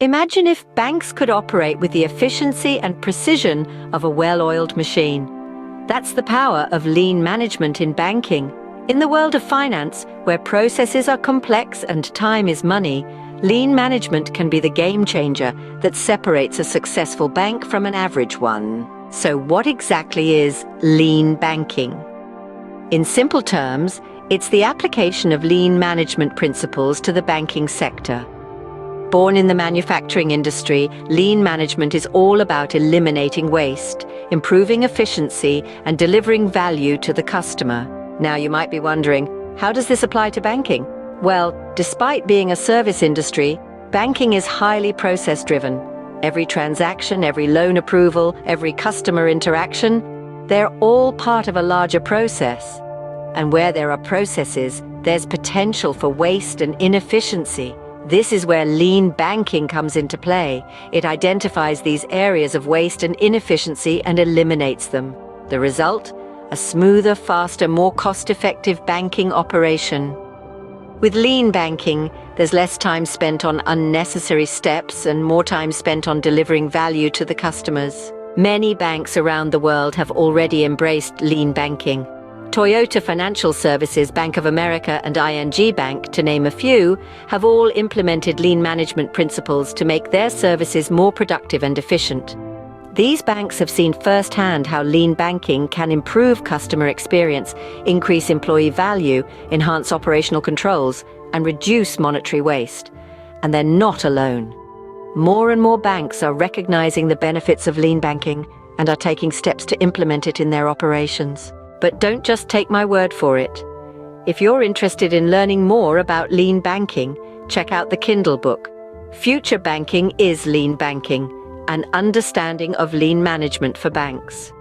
Imagine if banks could operate with the efficiency and precision of a well-oiled machine. That's the power of lean management in banking. In the world of finance, where processes are complex and time is money, lean management can be the game changer that separates a successful bank from an average one. So what exactly is lean banking? In simple terms, it's the application of lean management principles to the banking sector. Born in the manufacturing industry, lean management is all about eliminating waste, improving efficiency, and delivering value to the customer. Now you might be wondering, how does this apply to banking? Well, despite being a service industry, banking is highly process-driven. Every transaction, every loan approval, every customer interaction, they're all part of a larger process. And where there are processes, there's potential for waste and inefficiency. This is where lean banking comes into play. It identifies these areas of waste and inefficiency and eliminates them. The result? A smoother, faster, more cost-effective banking operation. With lean banking, there's less time spent on unnecessary steps and more time spent on delivering value to the customers. Many banks around the world have already embraced lean banking. Toyota Financial Services, Bank of America, and ING Bank, to name a few, have all implemented lean management principles to make their services more productive and efficient. These banks have seen firsthand how lean banking can improve customer experience, increase employee value, enhance operational controls, and reduce monetary waste. And they're not alone. More and more banks are recognizing the benefits of lean banking and are taking steps to implement it in their operations. But don't just take my word for it. If you're interested in learning more about lean banking, check out the Kindle book, Future Banking is Lean Banking, An Understanding of Lean Management for Banks.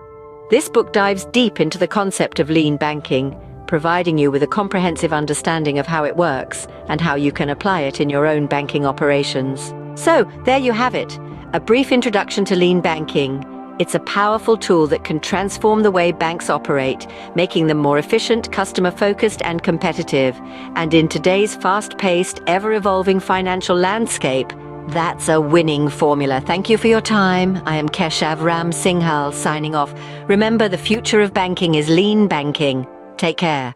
This book dives deep into the concept of lean banking, providing you with a comprehensive understanding of how it works and how you can apply it in your own banking operations. So, there you have it, a brief introduction to lean banking. It's a powerful tool that can transform the way banks operate, making them more efficient, customer-focused, and competitive. And in today's fast-paced, ever-evolving financial landscape, that's a winning formula. Thank you for your time. I am Keshav Ram Singhal signing off. Remember, the future of banking is lean banking. Take care.